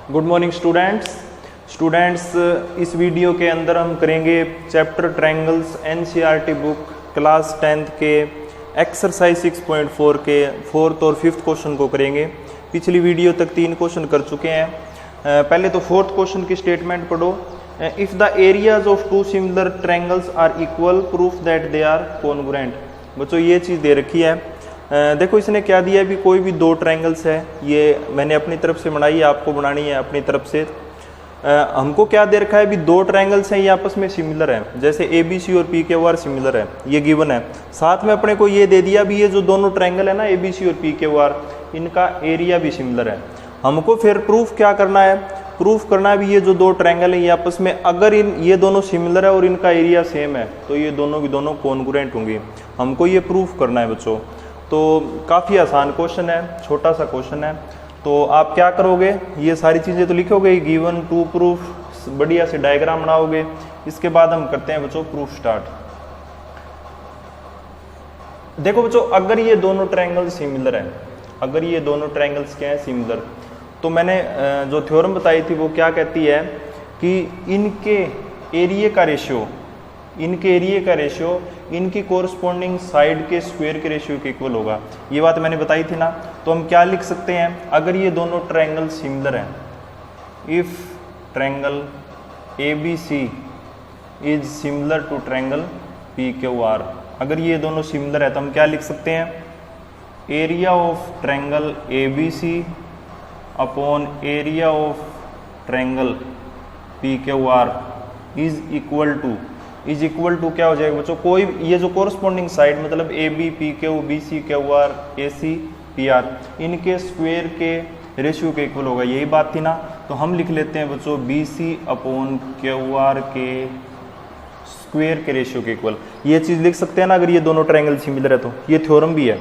Good morning students. इस video के अंदर हम करेंगे chapter triangles NCERT book class 10th के एक्सरसाइज 6.4 के 4th और 5th क्वेश्चन को करेंगे। पिछली वीडियो तक 3 क्वेश्चन कर चुके हैं। पहले तो 4th क्वेश्चन की स्टेटमेंट पढ़ो। If the areas of two similar triangles are equal proof that they are congruent. बच्चों ये चीज़ दे रखी है। देखो इसने क्या दिया है, भी कोई भी 2 ट्रायंगल्स है, ये मैंने अपनी तरफ से बनाई है, आपको बनानी है अपनी तरफ से। हमको क्या दे रखा है, भी 2 ट्रायंगल्स हैं, ये आपस में सिमिलर हैं, जैसे ABC और PQR सिमिलर है, ये गिवन है। साथ में अपने को ये दे दिया भी ये जो दोनों ट्रायंगल है ना ABC और PQR, इनका एरिया भी सिमिलर है। हमको फिर प्रूफ क्या करना है, प्रूफ करना है भी ये जो 2 ट्रायंगल है ये आपस में अगर ये दोनों सिमिलर है और इनका एरिया सेम है तो ये दोनों की दोनों कॉन्ग्रुएंट होंगी। हमको ये प्रूफ करना है बच्चों। तो काफ़ी आसान क्वेश्चन है, छोटा सा क्वेश्चन है। तो आप क्या करोगे, ये सारी चीज़ें तो लिखोगे, गिवन टू प्रूफ, बढ़िया से डायग्राम बनाओगे। इसके बाद हम करते हैं बच्चों प्रूफ स्टार्ट। देखो बच्चों, अगर ये दोनों ट्रायंगल सिमिलर हैं, अगर ये दोनों ट्रायंगल्स क्या है सिमिलर, तो मैंने जो थ्योरम बताई थी वो क्या कहती है कि इनके एरिया का रेशियो, इनकी कोरस्पॉन्डिंग साइड के स्क्वायर के रेशियो के इक्वल होगा। ये बात मैंने बताई थी ना। तो हम क्या लिख सकते हैं, अगर ये दोनों ट्रायंगल सिमिलर हैं, if triangle ABC is similar to triangle PQR, अगर ये दोनों सिमिलर है तो हम क्या लिख सकते हैं, area of triangle ABC upon area of triangle PQR is equal to क्या हो जाएगा बच्चों, कोई ये जो कोरस्पॉन्डिंग साइड मतलब AB PQ BC QR AC PR, इनके स्क्वायर के रेशियो के इक्वल होगा। यही बात थी ना। तो हम लिख लेते हैं बच्चों BC अपॉन QR के स्क्वायर के रेशियो के इक्वल। ये चीज़ लिख सकते हैं ना अगर ये दोनों ट्रायंगल सिमिलर है तो। ये थ्योरम भी है।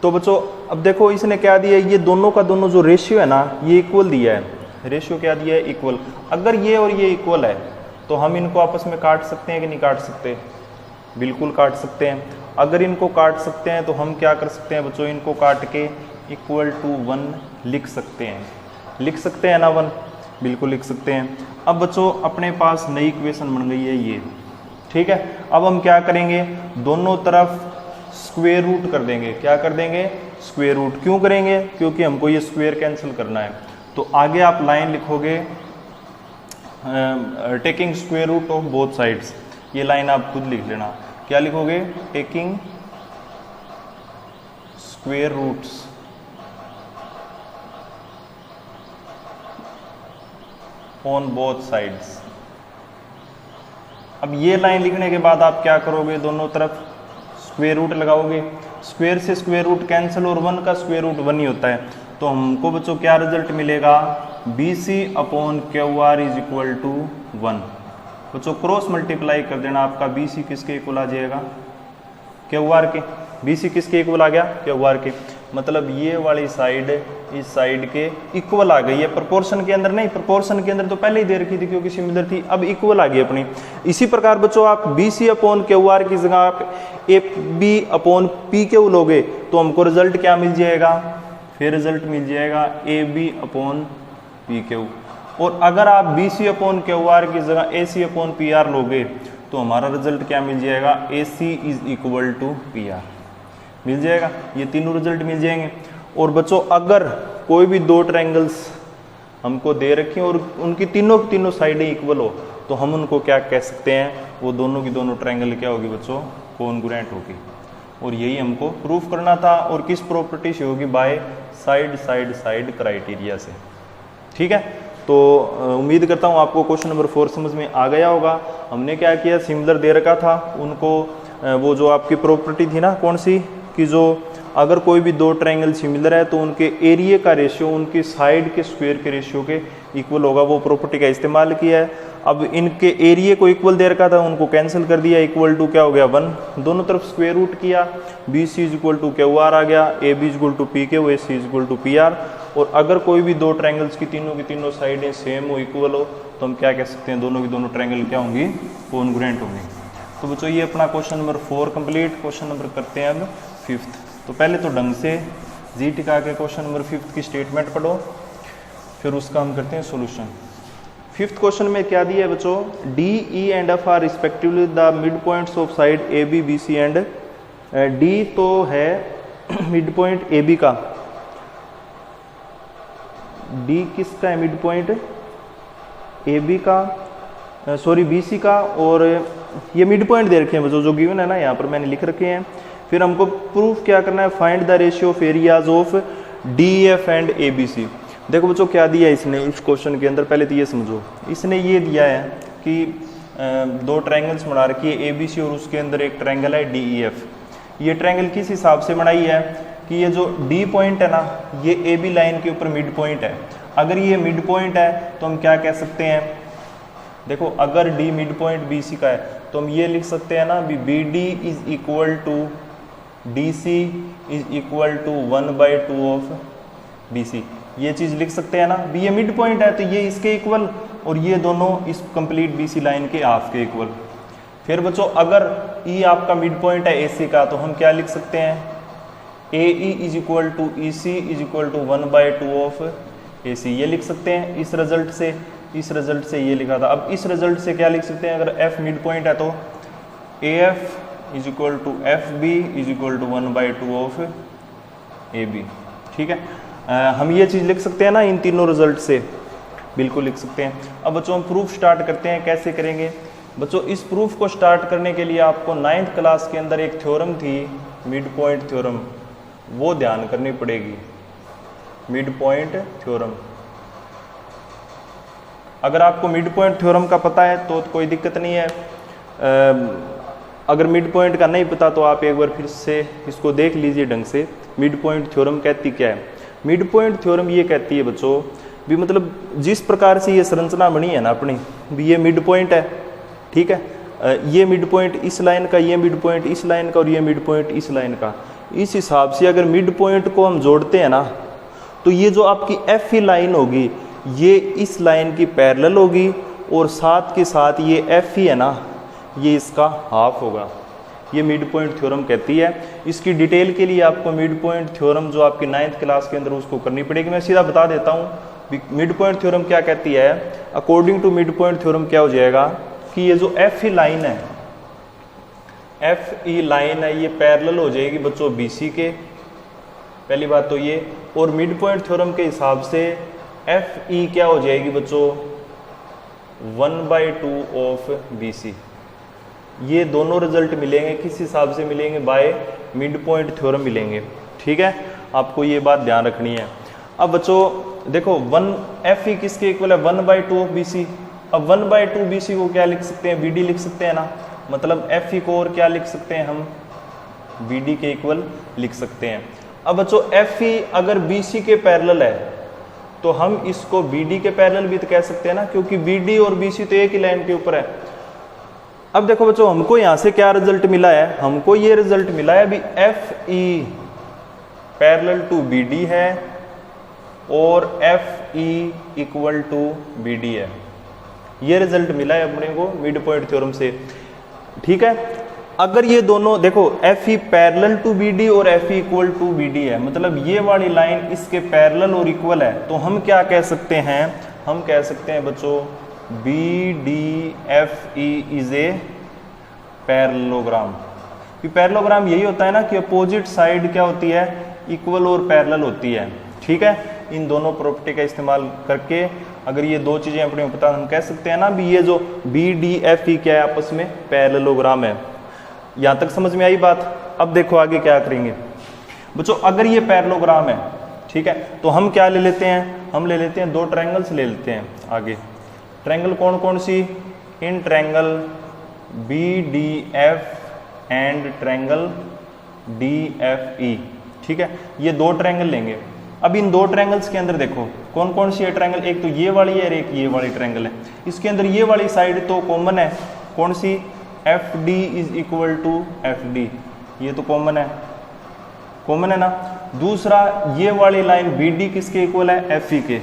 तो बच्चों अब देखो इसने क्या दिया है, ये दोनों का दोनों जो रेशियो है ना ये इक्वल दिया है। रेशियो क्या दिया है, इक्वल। अगर ये और ये इक्वल है तो हम इनको आपस में काट सकते हैं कि नहीं काट सकते, बिल्कुल काट सकते हैं। अगर इनको काट सकते हैं तो हम क्या कर सकते हैं बच्चों, इनको काट के इक्वल टू 1 लिख सकते हैं। लिख सकते हैं ना 1, बिल्कुल लिख सकते हैं। अब बच्चों अपने पास नई इक्वेशन बन गई है ये, ठीक है। अब हम क्या करेंगे, दोनों तरफ स्क्वायर रूट कर देंगे। क्या कर देंगे, स्क्वायर रूट। क्यों करेंगे, क्योंकि हमको ये स्क्वायर कैंसिल करना है। तो आगे आप लाइन लिखोगे taking square root of both sides. ये लाइन आप खुद लिख लेना। क्या लिखोगे, taking square roots on both sides. अब ये लाइन लिखने के बाद आप क्या करोगे, दोनों तरफ स्क्वायर रूट लगाओगे। स्क्वायर से स्क्वायर रूट कैंसिल और 1 का स्क्वायर रूट 1 ही होता है। तो हमको बच्चों क्या रिजल्ट मिलेगा, BC upon QR is equal to 1। बच्चों क्रॉस मल्टीप्लाई कर देना, आपका BC किसके इक्वल आ जाएगा, QR के। BC किसके इक्वल आ गया, QR के। मतलब ये वाली साइड इस साइड के इक्वल आ गई है, प्रोपोर्शन के अंदर नहीं। प्रोपोर्शन के अंदर तो पहले ही दे रखी थी क्योंकि सिमिलर थी, अब इक्वल आ गई अपनी। इसी प्रकार बच्चों आप BC अपॉन QR की जगह आप AB अपॉन PQ लोगे तो हमको रिजल्ट क्या मिल जाएगा, फिर रिजल्ट मिल जाएगा AB अपॉन PQ। और अगर आप BC अपॉन QR की जगह AC अपॉन PR लोगे तो हमारा रिजल्ट क्या मिल जाएगा, AC is equal to PR मिल जाएगा। ये तीनों रिजल्ट मिल जाएंगे। और बच्चों अगर कोई भी 2 ट्रायंगल्स हमको दे रखे और उनकी तीनों साइडें इक्वल हो तो हम उनको क्या कह सकते हैं, वो दोनों की दोनों ट्रायंगल क्या होगी बच्चों, कॉन्ग्रुएंट होगी। और यही हमको प्रूफ करना था। और किस प्रॉपर्टी से होगी, बाय साइड क्राइटेरिया से, ठीक है। तो उम्मीद करता हूँ आपको क्वेश्चन नंबर 4 समझ में आ गया होगा। हमने क्या किया, सिमिलर दे रखा था उनको, वो जो आपकी प्रॉपर्टी थी ना कौन सी, कि जो अगर कोई भी 2 ट्रायंगल सिमिलर है तो उनके एरिया का रेशियो उनकी साइड के स्क्वायर के रेशियो के इक्वल होगा, वो प्रॉपर्टी का इस्तेमाल किया है। अब इनके एरिया को इक्वल दे रखा था, उनको कैंसिल कर दिया, इक्वल टू क्या हो गया 1। दोनों तरफ स्क्वायर रूट किया, BC is equal to QR आ गया, AB is equal to PQ, AC is equal to PR। और अगर कोई भी 2 ट्रायंगल्स की तीनों साइडें सेम हो, इक्वल हो, तो हम क्या कह सकते हैं, दोनों की दोनों ट्रायंगल क्या होंगी, कॉन्ग्रुएंट होंगी। तो बच्चों ये अपना question number 4 complete. Question number करते हैं अब 5th। तो पहले तो ढंग से जी टिका के क्वेश्चन नंबर 5th की स्टेटमेंट पढ़ो। फिर उसका हम करते हैं सॉल्यूशन। फिफ्थ क्वेश्चन में क्या दिया है बच्चों, D E and F are respectively the mid points of side A B B C and D तो है मिड पॉइंट ए बी का, डी किसका है मिड पॉइंट ए बी का, सॉरी बी सी का, और ये मिड पॉइंट दे रखे हैं बच्चों जो गिवन है ना, यहाँ पर मैंने लिख रखे हैं। फिर हमको प्रूफ क्या करना है, find the ratio of areas of D F and A B C. देखो बच्चों क्या दिया है इसने इस क्वेश्चन के अंदर, पहले तो ये समझो, इसने ये दिया है कि दो ट्रायंगल्स बना रखी है ए बी सी और उसके अंदर एक ट्रायंगल है डी ई एफ। ये ट्रायंगल किस हिसाब से बनाई है कि ये जो डी पॉइंट है ना, ये ए बी लाइन के ऊपर मिड पॉइंट है। अगर ये मिड पॉइंट है तो हम क्या कह सकते हैं, देखो अगर D mid point B C का है तो हम ये लिख सकते हैं ना, B D is equal to D C is equal to 1/2 of B C, ये चीज़ लिख सकते हैं ना। भी ये मिड पॉइंट है तो ये इसके इक्वल और ये दोनों इस कंप्लीट बी सी लाइन के हाफ के इक्वल। फिर बच्चों अगर ई आपका मिड पॉइंट है ए सी का तो हम क्या लिख सकते हैं, A E is equal to E C is equal to 1/2 of A C, ये लिख सकते हैं। इस रिजल्ट से ये लिखा था। अब इस रिजल्ट से क्या लिख सकते हैं, अगर एफ मिड पॉइंट है तो A F is equal to F B is equal to 1/2 of A B. ठीक है, हम ये चीज़ लिख सकते हैं ना इन तीनों रिजल्ट से, बिल्कुल लिख सकते हैं। अब बच्चों हम प्रूफ स्टार्ट करते हैं, कैसे करेंगे बच्चों। इस प्रूफ को स्टार्ट करने के लिए आपको 9th क्लास के अंदर एक थ्योरम थी मिड पॉइंट थ्योरम, वो ध्यान करनी पड़ेगी, मिड पॉइंट थ्योरम। अगर आपको मिड पॉइंट थ्योरम का पता है तो कोई दिक्कत नहीं है, अगर मिड पॉइंट का नहीं पता तो आप एक बार फिर से इसको देख लीजिए ढंग से। मिड पॉइंट थ्योरम कहती क्या है, मिड पॉइंट थ्योरम ये कहती है बच्चों भी मतलब जिस प्रकार से ये संरचना बनी है ना अपनी, भी ये मिड पॉइंट है, ठीक है, ये मिड पॉइंट इस लाइन का, ये मिड पॉइंट इस लाइन का और ये मिड पॉइंट इस लाइन का। इस हिसाब से अगर मिड पॉइंट को हम जोड़ते हैं ना तो ये जो आपकी एफ ई लाइन होगी ये इस लाइन की पैरेलल होगी और साथ के साथ ये एफ ई है ना ये इसका हाफ होगा। ये मिड पॉइंट थ्योरम कहती है। इसकी डिटेल के लिए आपको मिड पॉइंट थ्योरम जो आपकी 9th क्लास के अंदर उसको करनी पड़ेगी। मैं सीधा बता देता हूँ मिड पॉइंट थ्योरम क्या कहती है। According to mid point theorem क्या हो जाएगा कि ये जो एफ ई लाइन है, एफ ई लाइन है, ये पैरेलल हो जाएगी बच्चों बी सी के, पहली बात तो ये। और मिड पॉइंट थ्योरम के हिसाब से एफ ई क्या हो जाएगी बच्चों 1/2 ऑफ बी सी। ये दोनों रिजल्ट मिलेंगे किस हिसाब से मिलेंगे, बाय मिड पॉइंट थ्योरम मिलेंगे। ठीक है, आपको ये बात ध्यान रखनी है। अब बच्चों देखो 1 एफ ई किसके इक्वल है 1/2 ऑफ बी सी। अब 1/2 बी सी को क्या लिख सकते हैं, बी डी लिख सकते हैं ना, मतलब एफ ई को और क्या लिख सकते हैं हम, बी डी के इक्वल लिख सकते हैं। अब बच्चों एफ ई अगर बी सी के पैरेलल है तो हम इसको बी डी के पैरेलल भी तो कह सकते हैं ना, क्योंकि बी डी और बी सी तो एक ही लाइन के ऊपर है। अब देखो बच्चों हमको यहां से क्या रिजल्ट मिला है, हमको ये रिजल्ट मिला है भी F E parallel to B D है और F E equal to B D है। ये रिजल्ट मिला है अपने को मिड पॉइंट थ्योरम से। ठीक है, अगर ये दोनों देखो F E parallel to B D और F E equal to B D है, मतलब ये वाली लाइन इसके पैरेलल और इक्वल है, तो हम क्या कह सकते हैं, हम कह सकते हैं बच्चों B D F E is a parallelogram. Parallelogram यही होता है ना कि अपोजिट साइड क्या होती है, इक्वल और पैरेलल होती है। ठीक है, इन दोनों प्रॉपर्टी का इस्तेमाल करके अगर ये दो चीजें अपने पता, हम कह सकते हैं ना भी ये जो बी डी एफ ई क्या है आपस में पैरेललोग्राम है। यहां तक समझ में आई बात। अब देखो आगे क्या करेंगे बच्चों, अगर ये पैरेललोग्राम है, ठीक है, तो हम क्या ले लेते हैं, हम ले लेते हैं दो ट्रायंगल्स ले लेते हैं आगे। ट्रायंगल कौन कौन सी, in triangle B D F and triangle D F E. ठीक है, ये दो ट्रायंगल लेंगे। अब इन दो ट्रायंगल्स के अंदर देखो कौन कौन सी है ट्रायंगल, एक तो ये वाली है और एक ये वाली ट्रायंगल है। इसके अंदर ये वाली साइड तो कॉमन है, कौन सी, F D is equal to F D, ये तो कॉमन है, कॉमन है ना। दूसरा ये वाली लाइन बी डी किसके इक्वल है, एफ ई के,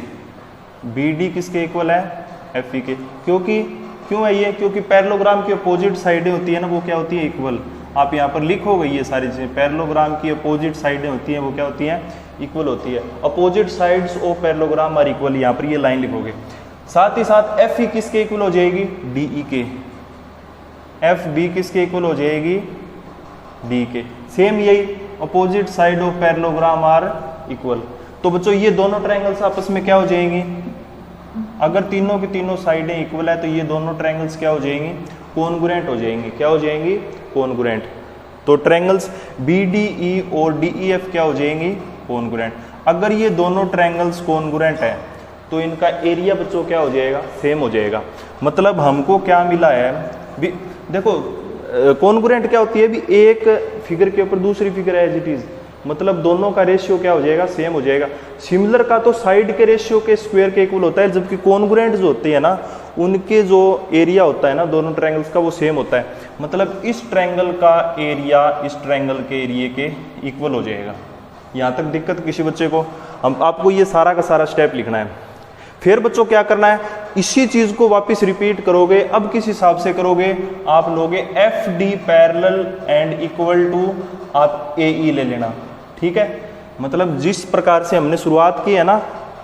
बी डी किसके इक्वल है, एफ ई के। क्योंकि क्यों है ये, क्योंकि पैरेललोग्राम की अपोजिट साइडें होती है ना वो क्या होती है, इक्वल। आप यहाँ पर लिखोगे ये सारी चीज़ें। पैरेललोग्राम की अपोजिट साइडें होती हैं वो क्या होती हैं, इक्वल होती है। Opposite sides of parallelogram are equal, यहाँ पर ये लाइन लिखोगे। साथ ही साथ एफ ई किसके इक्वल हो जाएगी, डी ई के। एफ बी किसके इक्वल हो जाएगी, डी के। सेम यही opposite side of parallelogram are equal. तो बच्चों ये दोनों ट्रायंगल्स आपस में क्या हो जाएंगी, अगर तीनों की तीनों साइडें इक्वल है तो ये दोनों ट्रायंगल्स क्या हो जाएंगी, कॉन्ग्रुएंट हो जाएंगी। क्या हो जाएंगी, कॉन्ग्रुएंट। तो ट्रायंगल्स बी डी ई और डी ई एफ क्या हो जाएंगी, कॉन्ग्रुएंट। अगर ये दोनों ट्रायंगल्स कॉन्ग्रुएंट है तो इनका एरिया बच्चों क्या हो जाएगा, सेम हो जाएगा। मतलब हमको क्या मिला है, देखो कॉन्ग्रुएंट क्या होती है, भी एक फिगर के ऊपर दूसरी फिगर एज इट इज, मतलब दोनों का रेशियो क्या हो जाएगा, सेम हो जाएगा। सिमिलर का तो साइड के रेशियो के स्क्वायर के इक्वल होता है, जबकि कॉन्ग्रुएंट जो होते हैं ना उनके जो एरिया होता है ना दोनों ट्रायंगल्स का वो सेम होता है। मतलब इस ट्रायंगल का एरिया इस ट्रायंगल के एरिया के इक्वल हो जाएगा। यहाँ तक दिक्कत किसी बच्चे को, हम आपको ये सारा का सारा स्टेप लिखना है। फिर बच्चों क्या करना है, इसी चीज को वापस रिपीट करोगे। अब किस हिसाब से करोगे, आप लोगे F D parallel and equal to आप ए ई ले लेना, ठीक है। मतलब जिस प्रकार से हमने शुरुआत की है ना,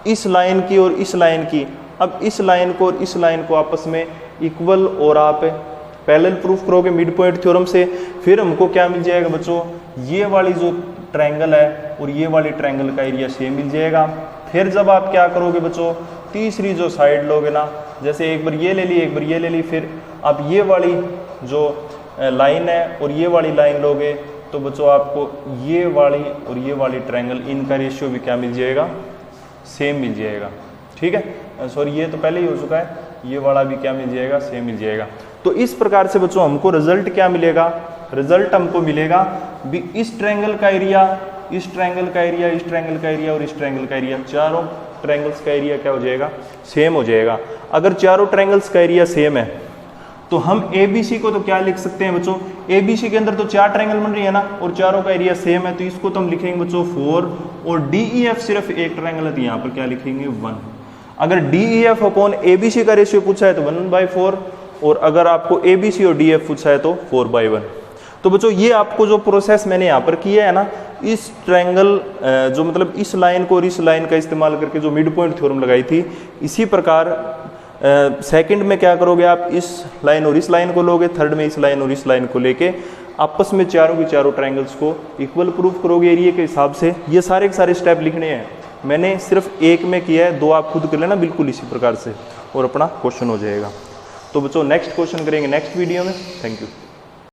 इस लाइन की और इस लाइन की, अब इस लाइन को और इस लाइन को आपस में इक्वल और आप पैरेलल प्रूफ करोगे मिड पॉइंट थ्योरम से। फिर हमको क्या मिल जाएगा बच्चों, ये वाली जो ट्रायंगल है और ये वाली ट्रायंगल का एरिया सेम मिल जाएगा। फिर जब आप क्या करोगे बच्चों, तीसरी जो साइड लोगे ना, जैसे एक बार ये ले ली एक बार ये ले ली, फिर आप ये वाली जो लाइन है और ये वाली लाइन लोगे तो बच्चों आपको ये वाली और ये वाली ट्रायंगल इनका रेशियो भी क्या मिल जाएगा, सेम मिल जाएगा, ठीक है। सॉरी ये तो पहले ही हो चुका है, ये वाला भी क्या मिल जाएगा, सेम मिल जाएगा। तो इस प्रकार से बच्चों हमको रिजल्ट क्या मिलेगा, रिजल्ट हमको मिलेगा भी इस ट्रायंगल का एरिया, इस ट्रायंगल का एरिया, इस ट्रायंगल का एरिया और इस ट्रायंगल का एरिया, चारों ट्रायंगल्स का एरिया क्या हो जाएगा, सेम हो जाएगा। अगर चारों ट्रायंगल्स का एरिया सेम है तो हम ABC को तो क्या लिख सकते हैं बच्चों, ABC के अंदर तो 4 ट्रायंगल बन रही है ना और चारों का एरिया सेम है, तो इसको तो हम लिखेंगे बच्चों 4। और DEF सिर्फ एक ट्रायंगल है तो यहाँ पर क्या लिखेंगे 1। अगर DEF अपॉन ABC का रेशियो पूछा है तो 1/4, और अगर आपको ABC और DF पूछा है तो 4/1। तो बच्चों ये आपको जो प्रोसेस मैंने यहाँ पर किया है ना, इस ट्रायंगल जो मतलब इस लाइन को और इस लाइन का इस्तेमाल करके जो मिड पॉइंट थ्योरम लगाई थी, इसी प्रकार सेकंड में क्या करोगे, आप इस लाइन और इस लाइन को लोगे, थर्ड में इस लाइन और इस लाइन को लेके आपस में चारों की चारों ट्रायंगल्स को इक्वल प्रूफ करोगे एरिया के हिसाब से। ये सारे के सारे स्टेप लिखने हैं, मैंने सिर्फ एक में किया है, 2 आप खुद कर लेना बिल्कुल इसी प्रकार से और अपना क्वेश्चन हो जाएगा। तो बच्चों नेक्स्ट क्वेश्चन करेंगे नेक्स्ट वीडियो में। Thank you.